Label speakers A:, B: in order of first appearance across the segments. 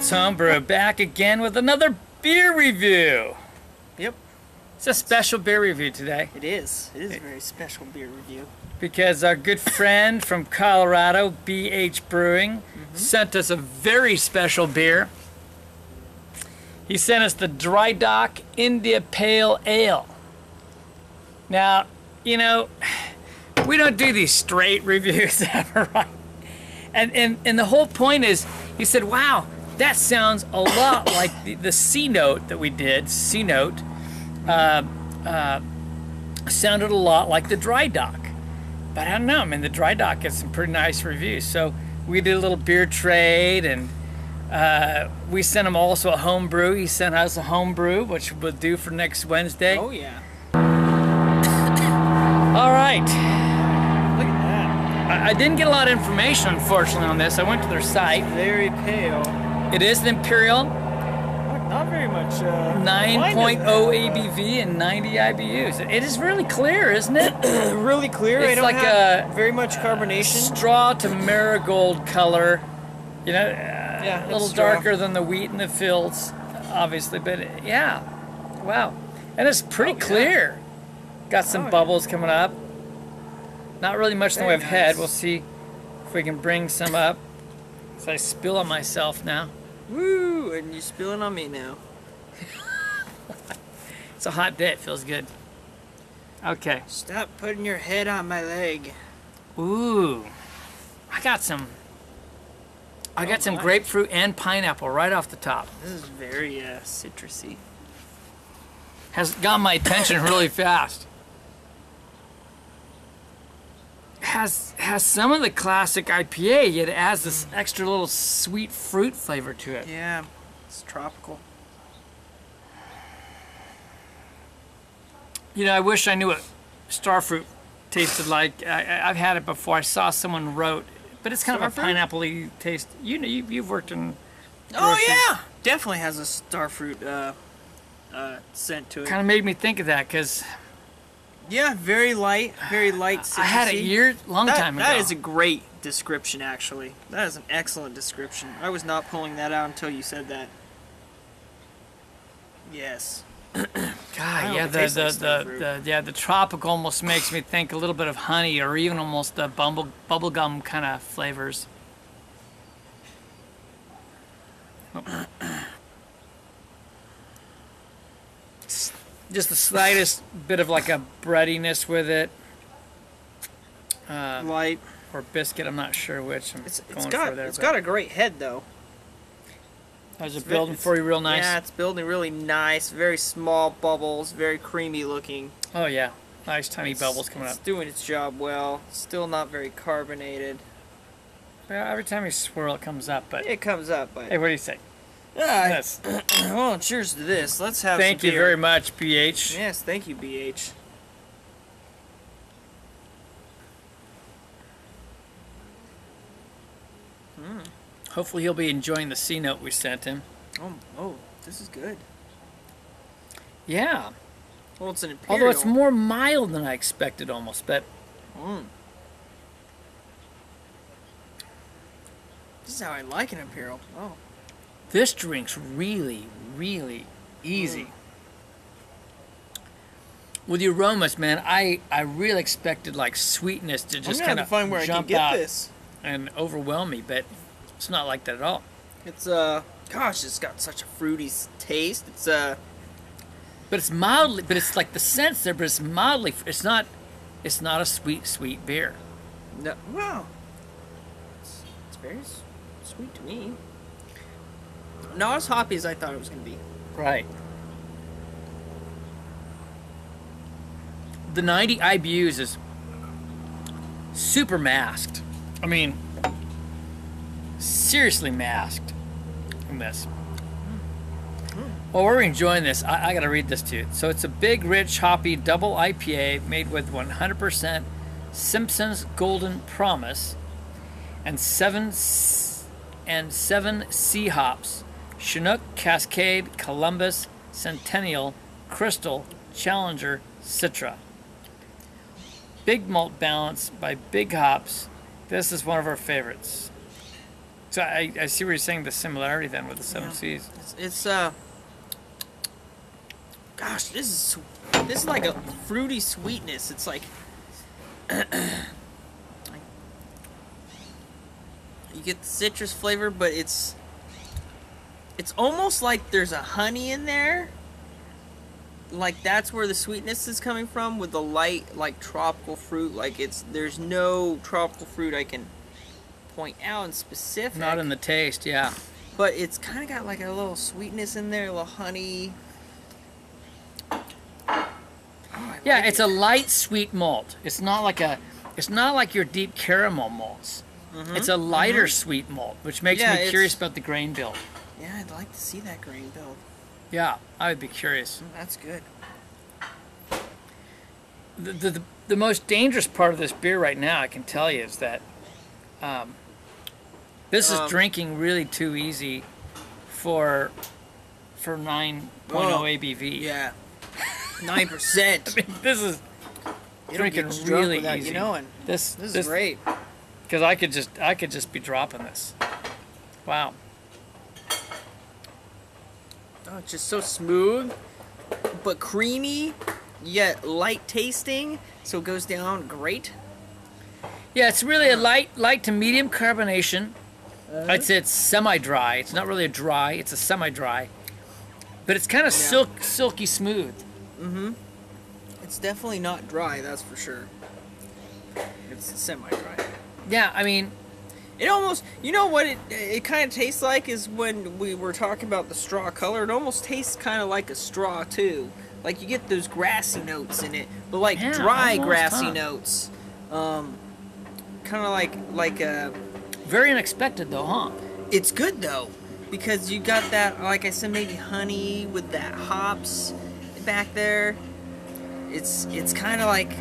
A: Lance Homebrew back again with another beer review.
B: Yep.
A: It's a special beer review today.
B: It is. It is a very special beer review.
A: Because our good friend from Colorado, BH Brewing, sent us a very special beer. He sent us the Dry Dock India Pale Ale. Now, you know, we don't do these straight reviews ever, right? And the whole point is, he said, wow, that sounds a lot like the C Note that we did. C Note sounded a lot like the Dry Dock. But I don't know, I mean, the Dry Dock gets some pretty nice reviews. So we did a little beer trade, and we sent him also a homebrew. He sent us a homebrew, which we'll do for next Wednesday.
B: Oh, yeah.
A: All right.
B: Look at that.
A: I didn't get a lot of information, unfortunately, on this. I went to their site.
B: Very pale.
A: It is an Imperial.
B: Not very much.
A: 9.0 ABV and 90 IBUs. It is really clear, isn't it?
B: Really clear.
A: It's
B: I don't
A: like
B: have very much carbonation.
A: Straw to marigold color. You know,
B: Yeah,
A: a little
B: it's straw.
A: darker than the wheat in the fields, obviously. But yeah, wow. And it's pretty clear. Got some bubbles coming up. Not really much in the way of head. We'll see if we can bring some up. So I spill on myself now.
B: Woo! And you're spilling on me now.
A: It's a hot day. It feels good. Okay.
B: Stop putting your head on my leg.
A: Ooh. I got some
B: Nice.
A: grapefruit and pineapple right off the top.
B: This is very citrusy.
A: Has got my attention really fast. Has some of the classic IPA, yet it adds this extra little sweet fruit flavor to it.
B: Yeah, it's tropical.
A: You know, I wish I knew what starfruit tasted like. I've had it before. I saw someone wrote, but it's kind of a
B: Starfruit?
A: pineapple-y taste. You know, you've worked in.
B: Oh
A: groceries.
B: yeah, definitely has a starfruit scent to it.
A: Kind of made me think of that because
B: Yeah, very light citrusy.
A: I had it long time ago.
B: That is a great description, actually. That is an excellent description. I was not pulling that out until you said that. Yes.
A: God,
B: I
A: yeah,
B: don't taste like starfruit.
A: the tropical almost makes me think a little bit of honey, or even almost the bubblegum kind of flavors. Oh. Just the slightest bit of like a breadiness with it,
B: Light.
A: or biscuit. I'm not sure which. I'm
B: It's
A: going
B: got
A: for there.
B: it's
A: but
B: got a great head though.
A: How's it building for you, real nice?
B: Yeah, it's building really nice. Very small bubbles, very creamy looking.
A: Oh yeah, nice tiny bubbles coming
B: It's
A: up.
B: doing its job well. Still not very carbonated.
A: Yeah, every time you swirl, it comes up. But
B: It comes up, but
A: hey, what do you say?
B: yes. Well, cheers to this. Let's have.
A: Thank
B: some
A: you
B: beer.
A: very much, PH.
B: Yes, thank you, BH.
A: Hopefully he'll be enjoying the C Note we sent him.
B: Oh, this is good.
A: Yeah,
B: Well, it's an imperial.
A: although it's more mild than I expected almost, but
B: This is how I like an imperial. Oh,
A: this drink's really, really easy. With the aromas, man, I really expected like sweetness to just
B: I'm
A: kind
B: gonna
A: of
B: find where I can
A: jump
B: get
A: out
B: this.
A: and overwhelm me, but it's not like that at all.
B: It's gosh, it's got such a fruity taste. It's
A: But it's mildly, but it's like the sense there, but it's mildly, it's not a sweet beer.
B: no, wow. It's very sweet to me. Not as hoppy as I thought it was gonna be.
A: Right. The 90 IBUs is super masked. I mean, seriously masked in this. Well, we're enjoying this. I gotta read this to you. So it's a big, rich, hoppy double IPA made with 100% Simpson's Golden Promise and seven C hops: Chinook, Cascade, Columbus, Centennial, Crystal, Challenger, Citra. Big malt balance by Big Hops. This is one of our favorites. So I see where you're saying the similarity then with the Seven
B: Yeah.
A: Seas.
B: It's gosh, this is like a fruity sweetness. It's like you get the citrus flavor, but it's almost like there's a honey in there. Like that's where the sweetness is coming from with the light, like tropical fruit. Like there's no tropical fruit I can point out in specific.
A: Not in the taste, yeah.
B: But it's kind of got like a little sweetness in there, a little honey. Oh, I
A: Yeah,
B: like
A: it's
B: it.
A: a light sweet malt. It's not like your deep caramel malts. It's a lighter sweet malt, which makes
B: Yeah,
A: me
B: it's-
A: curious about the grain build.
B: Yeah, I'd like to see that grain build.
A: Yeah, I would be curious.
B: That's good.
A: The most dangerous part of this beer right now, I can tell you, is that this is drinking really too easy for 9.0 ABV.
B: Yeah. 9%.
A: I mean, this is
B: You don't
A: drinking
B: get drunk
A: really
B: without
A: easy.
B: you knowing.
A: This
B: This is great.
A: because I could just be dropping this. Wow.
B: Oh, it's just so smooth, but creamy, yet light tasting, so it goes down great.
A: Yeah, it's really a light to medium carbonation. I'd say it's semi-dry. It's not really a dry. It's a semi-dry, but it's kind of silky smooth.
B: It's definitely not dry, that's for sure. It's semi-dry.
A: Yeah, I mean,
B: It almost, you know what it kind of tastes like is when we were talking about the straw color. It almost tastes kind of like a straw too. Like you get those grassy notes in it, but like
A: Yeah,
B: dry
A: almost,
B: grassy
A: huh?
B: notes. Kind of like a.
A: very unexpected though, huh?
B: It's good though, because you got that, like I said, maybe honey with that hops back there. It's kind of like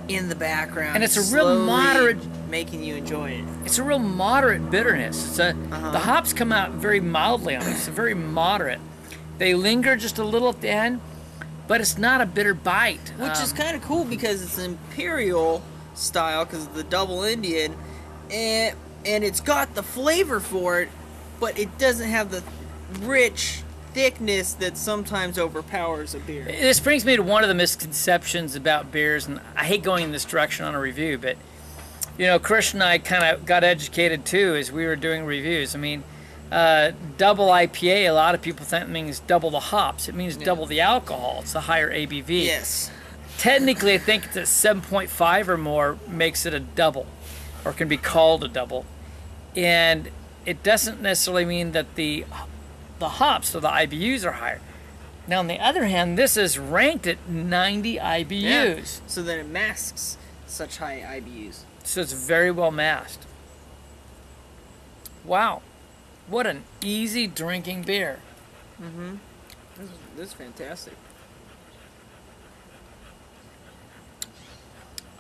B: in the background,
A: And it's a real
B: slowly
A: moderate-
B: making you enjoy it.
A: It's a real moderate bitterness. It's
B: Uh-huh.
A: the hops come out very mildly on it. It's a very moderate. They linger just a little at the end, but it's not a bitter bite.
B: Which is kind of cool because it's imperial style because of the double Indian, and it's got the flavor for it, but it doesn't have the rich thickness that sometimes overpowers a beer.
A: This brings me to one of the misconceptions about beers, and I hate going in this direction on a review, but you know, Chris and I kind of got educated too as we were doing reviews. I mean, double IPA, a lot of people think means double the hops. It means double the alcohol. It's a higher ABV.
B: Yes.
A: Technically, I think it's at 7.5 or more makes it a double, or can be called a double. And it doesn't necessarily mean that the hops or the IBUs are higher. Now, on the other hand, this is ranked at 90 IBUs.
B: Yeah. So then it masks such high IBUs.
A: So it's very well masked. Wow. What an easy drinking beer.
B: This is fantastic.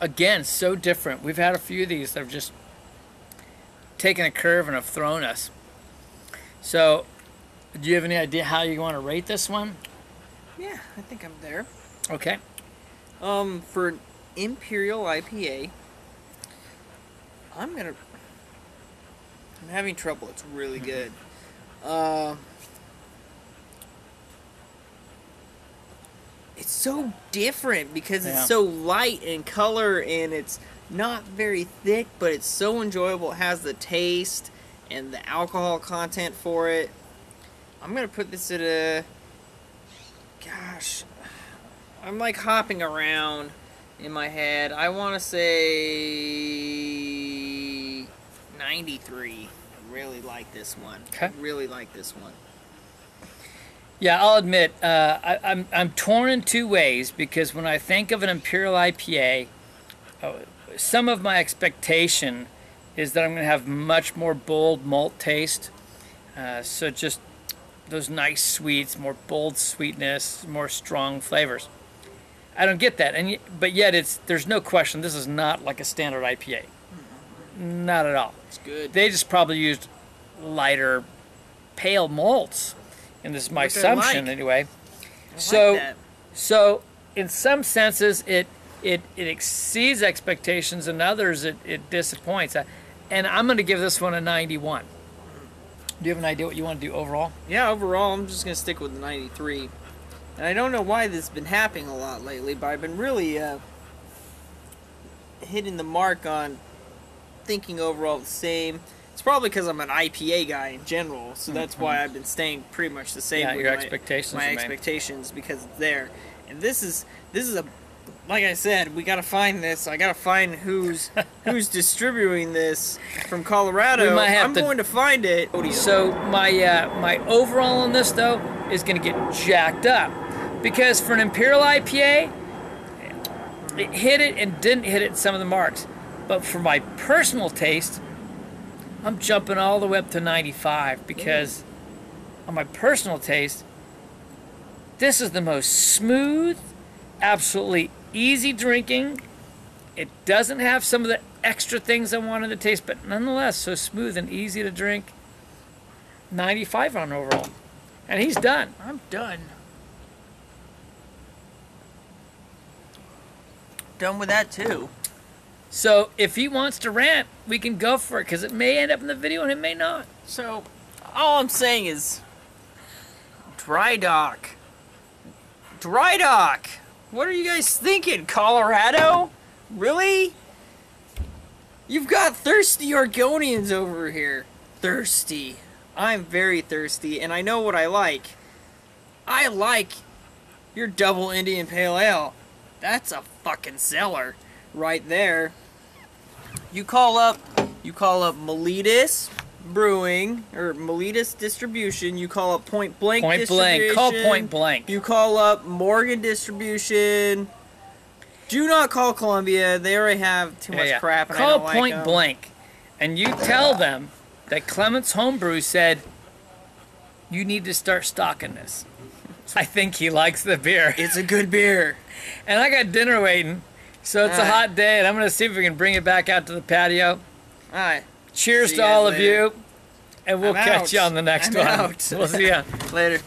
A: Again, so different. We've had a few of these that have just taken a curve and have thrown us. So, do you have any idea how you want to rate this one?
B: Yeah, I think I'm there.
A: Okay.
B: For an Imperial IPA, I'm having trouble. It's really good. It's so different because
A: Yeah.
B: it's so light in color and it's not very thick, but it's so enjoyable. It has the taste and the alcohol content for it. I'm gonna put this at a. Gosh, I'm like hopping around in my head. I want to say 93. I really like this one.
A: Okay.
B: I really like this one.
A: Yeah, I'll admit, I'm torn in two ways because when I think of an Imperial IPA, some of my expectation is that I'm going to have much more bold malt taste. So just those nice sweets, more bold sweetness, more strong flavors. I don't get that, but yet there's no question this is not like a standard IPA. Not at all.
B: It's good.
A: They just probably used lighter, pale malts. And this is my
B: Which I
A: assumption
B: like.
A: anyway.
B: I
A: So,
B: like that.
A: so in some senses, it exceeds expectations, and others it disappoints. And I'm going to give this one a 91. Do you have an idea what you want to do overall?
B: Yeah, overall, I'm just gonna stick with the 93. And I don't know why this has been happening a lot lately, but I've been really hitting the mark on thinking overall the same. It's probably because I'm an IPA guy in general, so that's why I've been staying pretty much the same.
A: Yeah,
B: with
A: your
B: my
A: expectations
B: My
A: remain.
B: expectations, because it's there. And this is a, like I said, we gotta find this. I gotta find who's distributing this from Colorado.
A: We might have
B: I'm
A: to-
B: going to find it.
A: So my overall on this though is going to get jacked up because for an Imperial IPA, it hit it and didn't hit it in some of the marks. But for my personal taste, I'm jumping all the way up to 95 because on my personal taste, this is the most smooth, absolutely easy drinking. It doesn't have some of the extra things I wanted to taste, but nonetheless, so smooth and easy to drink. 95 on overall. And he's done.
B: I'm done. Done with that too.
A: So if he wants to rant, we can go for it because it may end up in the video and it may not.
B: So, all I'm saying is, Dry Dock. Dry Dock. What are you guys thinking, Colorado? Really? You've got thirsty Oregonians over here. Thirsty. I'm very thirsty, and I know what I like. I like your double Indian Pale Ale. That's a fucking seller right there. You call up Melitus Brewing or Melitus Distribution. You call up Point Blank
A: Point blank.
B: Distribution.
A: Call Point Blank.
B: You call up Morgan Distribution. Do not call Columbia. They already have too much crap. And I
A: Call
B: don't
A: Point
B: like 'em.
A: Blank, and you tell them that Clements Homebrew said you need to start stocking this. I think he likes the beer.
B: It's a good beer.
A: And I got dinner waiting, so it's a
B: Alright.
A: hot day, and I'm going to see if we can bring it back out to the patio.
B: All right.
A: Cheers
B: See
A: to
B: you
A: all
B: guys
A: of
B: later.
A: you, and we'll
B: I'm
A: catch
B: out.
A: you on the next
B: I'm
A: one.
B: out.
A: We'll see ya.
B: Later.